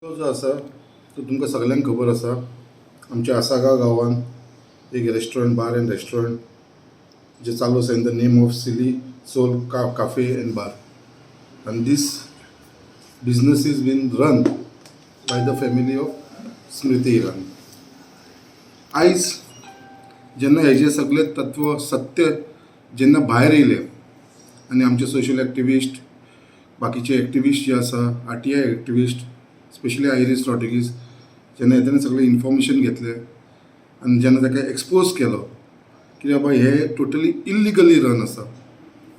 जो आसा तो तुमकां सगळ्यांक खबर आसा. आमच्या आसागांव गांवांत एक रेस्टॉरंट बार एंड रेस्टॉरंट जे चालू आसा in the name of silly soul cafe and bar and this business is been run by the family of Smriti Irani. आयज जेन्ना हेजे सगळे तत्व सत्य जेन्ना भायर येयले आनी आमचे सोशल एक्टिविस्ट बाकीचे एक्टिविस्ट जे आसा RTI activist specially iris Rodrigues जेन्ना तेणें सगळें इन्फॉर्मेशन घेतलें आनी जेन्ना ताका एक्सपोज केलो की बाबा हे टोटली इल्लिगली रन आसा.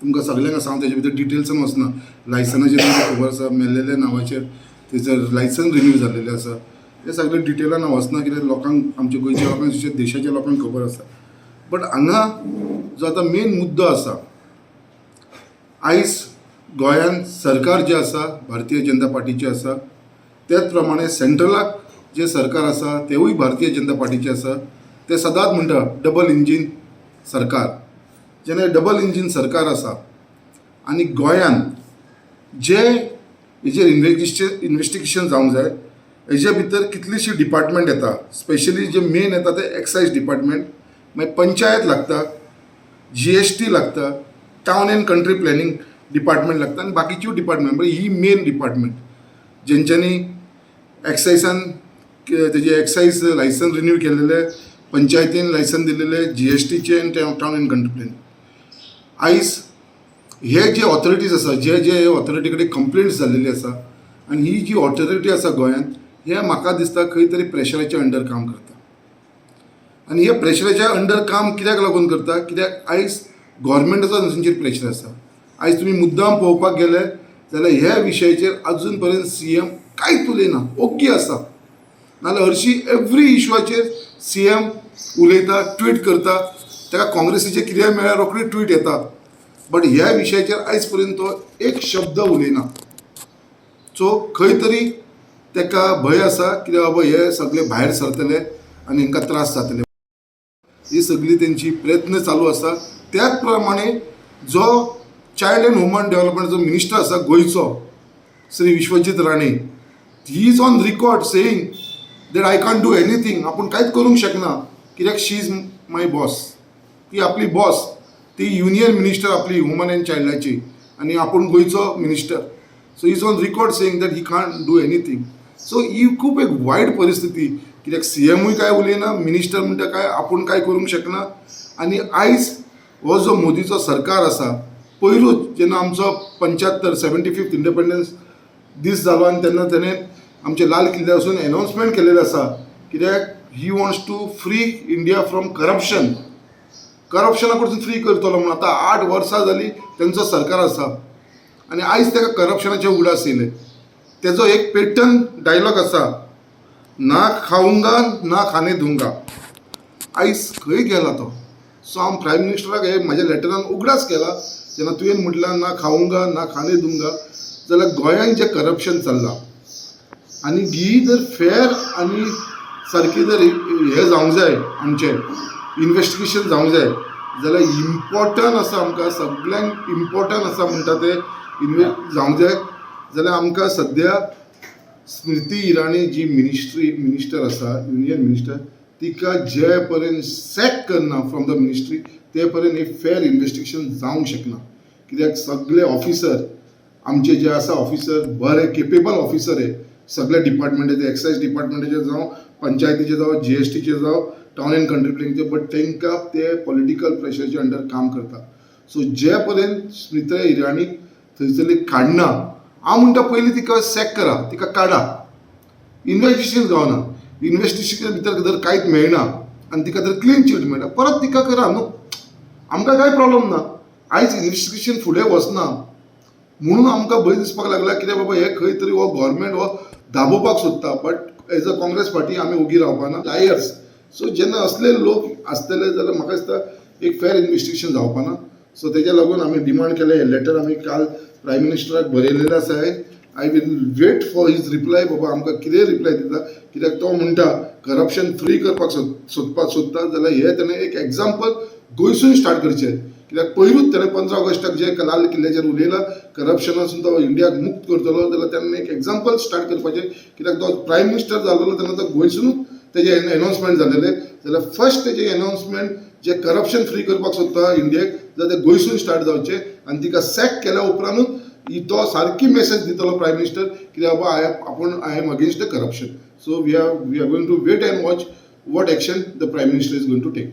तुमकां सगळ्यांक आसा हांव तेजे भितर डिटेल्सान वचना. लायसनाचेर तुमकां खबर आसा मेल्लेल्या नांवाचेर थंयसर लायसन रिन्यू जाल्लेलें आसा. हे सगळे डिटेलान हांव वचना कित्याक लोकांक आमच्या गोंयच्या लोकांक तशेंच देशाच्या लोकांक खबर आसा. बट हांगा जो आतां मेन मुद्दो आसा आयज गोंयांत सरकार जें आसा भारतीय जनता पार्टीचें आसा त्याच प्रमाणे सेंट्रलाक जे सरकार आसा तेवूय भारतीय जनता पार्टीचे आसा. ते सदांच म्हणटा डबल इंजीन सरकार. जेन्ना डबल इंजीन सरकार आसा आनी गोंयांत जे हेजेर इन्वेस्टिगेशन जावंक जाय हेजे भितर कितलीशीं डिपार्टमेंट येता. स्पेशली जे मेन येता ते एक्सायज डिपार्टमेंट, मागीर पंचायत लागता, GST लागता, town end country planning department लागता आनी बाकीच्यो डिपार्टमेंट म्हणजे ही मेन डिपार्टमेंट जेंच्यांनी एक्सायजान तेजे एक्सायज लायसन रिन्यू केलेले, पंचायतीन लायसन दिलेले, GSTचे आनी टावन एंड कंट्री प्लॅनिंग. आयज हे जे ऑथॉरिटीज आसा जे ऑथॉरिटी कडेन कंप्लेंट्स जाल्लेली आसा आनी ही जी ऑथॉरिटी आसा गोंयांत हे म्हाका दिसता खंय तरी प्रेशराच्या अंडर काम करता. आनी हे प्रेशराच्या अंडर काम कित्याक लागून करता कित्याक आयज गव्हर्मेंटाचो तांचेर प्रेशर आसा. आयज तुमी मुद्दाम पळोवपाक गेले जाल्यार ह्या विशयाचेर अजून पर्यंत CM कांयच उलयना. ओग्गी आसा नाजाल्यार हरशीं एवरी इश्यूआचेर CM उलयता, ट्वीट करता. ताका काँग्रेसीचे कितेंय मेळ्ळ्यार रोखडी ट्वीट येता. बट ह्या विशयाचेर आयज पर्यंत तो एक शब्द उलयना. सो खंय तरी ताका भंय आसा कित्याक बाबा हे सगळे भायर सरतले आनी हांकां त्रास जातले. ही सगळी तेंची प्रयत्न चालू आसा. त्याच प्रमाणे जो चायल्ड एंड वुमन डेव्हलपमेंटचो मिनिस्टर आसा गोंयचो Shri Vishwajit Rane, he is on record saying that I can't do anything. आपूण कांयच करूंक शकना कित्याक शी इज माय बॉस. ती आपली बॉस, ती युनियन मिनिस्टर आपली वुमन एंड चायल्डाची आनी आपूण गोंयचो minister. So he is on record saying that he can't do anything. So he खूब एक वायट परिस्थिती कित्याक CMूय काय उलयना, मिनिस्टर म्हणटा काय आपूण काय करूंक शकना. आनी आयज हो जो मोदीचो सरकार आसा पयरूच जेन्ना आमचो 75th इंडिपेंडन्स दीस जालो आनी तेन्ना तेणें आमचे लाल किल्ल्यार वचून एनावन्समेंट केलेलें आसा कित्याक he wants to free India from corruption. करप्शना कडसून फ्री करतलो म्हणून. आतां 8 वर्सां जालीं तेंचो सरकार आसा आनी आयज ताका करप्शनाचे उगडास येयले. तेजो एक पेटर्न डायलॉग आसा, ना खाऊंगा ना खाने दूंगा. आयज खंय गेला तो. सो हांव प्रायम मिनिस्टराक हे म्हाज्या लेटरान उगडास केला जेन्ना तुवें म्हटलां ना खाऊंगा ना खाने दूंगा जाल्यार गोंयांत जें करप्शन चल्लां आनी ही जर फेर आनी सारकी जर हें जावंक जाय आमचें इन्वेस्टिगेशन जावंक जाय जाल्यार इम्पॉर्टंट आसा आमकां सगळ्यांक इम्पॉर्टंट आसा म्हणटा तें जावंक जाय जाल्यार आमकां सद्या स्मृती इराणी जी मिनिस्टर आसा युनियन मिनिस्टर तिका जे पर्यंत सॅक करना फ्रॉम द मिनिस्ट्री ते पर्यंत एक फेर इन्वेस्टिगेशन जावंक शकना. कित्याक सगळे ऑफिसर आमचे जे आसा ऑफिसर बरे केपेबल ऑफिसर आहे सगळे डिपार्टमेंटाचे, एक्सायज डिपार्टमेंटाचे जावं, पंचायतीचे जावं, GSTचे जावं, टावन एंड कंट्री प्लॅनिंगचे. बट तांकां ते पॉलिटिकल प्रेशराचे अंडर काम करता. सो जे पर्यंत स्मृती इराणी थंयसरली काडना हांव म्हणटा पयलीं तिका सॅक करा, तिका काडा. इन्वेस्टिगेशन जावना, इन्वेस्टिगेशन भितर जर कांयच मेळना आनी तिका जर क्लीन चिट मेळटा परत तिका करा न्हू. आमकां कांय प्रॉब्लम ना. आयज इन्वेस्टिगेशन फुडें वचना म्हणून आमकां भंय दिसपाक लागला कित्याक बाबा हे खंय तरी हो गव्हर्मेंट हो दाबोवपाक सोदता. But as a Congress party आमी ओगी रावपाना, लायर्स. सो जेन्ना असले लोक आसतले जाल्यार म्हाका दिसता एक फेर इन्वेस्टिगेशन जावपाना. सो तेज्या लागून आमी डिमांड केलें हे लेटर आमी काल प्रायम मिनिस्टराक बरयलेलें आसा. I will wait for his reply. बाबा आमकां कितें रिप्लाय दिता कित्याक तो म्हणटा करप्शन फ्री करपाक सोदता जाल्यार हे तेणें एक एग्जाम्पल गोंयसून स्टार्ट करचें कित्याक पयरूच ताणें 15 ऑगस्टाक जे लाल किल्ल्याचेर उलयलां करप्शनासून तो इंडियाक मुक्त करतलो जाल्यार ताणें एक एग्जाम्पल स्टार्ट करपाचें कित्याक तो प्रायम मिनिस्टर जाल्लो तेन्ना तो गोंयसूनच तेजे अनाउन्समेंट जालेलें जाल्यार फर्स्ट तेजे अनाउन्समेंट जे करप्शन फ्री करपाक सोदता इंडियेक जाल्यार ते गोंयसून स्टार्ट जावचें आनी तिका सॅक केल्या उपरांतूच तो सारकी मेसेज दितलो प्रायम मिनिस्टर कित्याक बाबा I am against the corruption. So we are going to wait and watch what action the Prime Minister is going to take.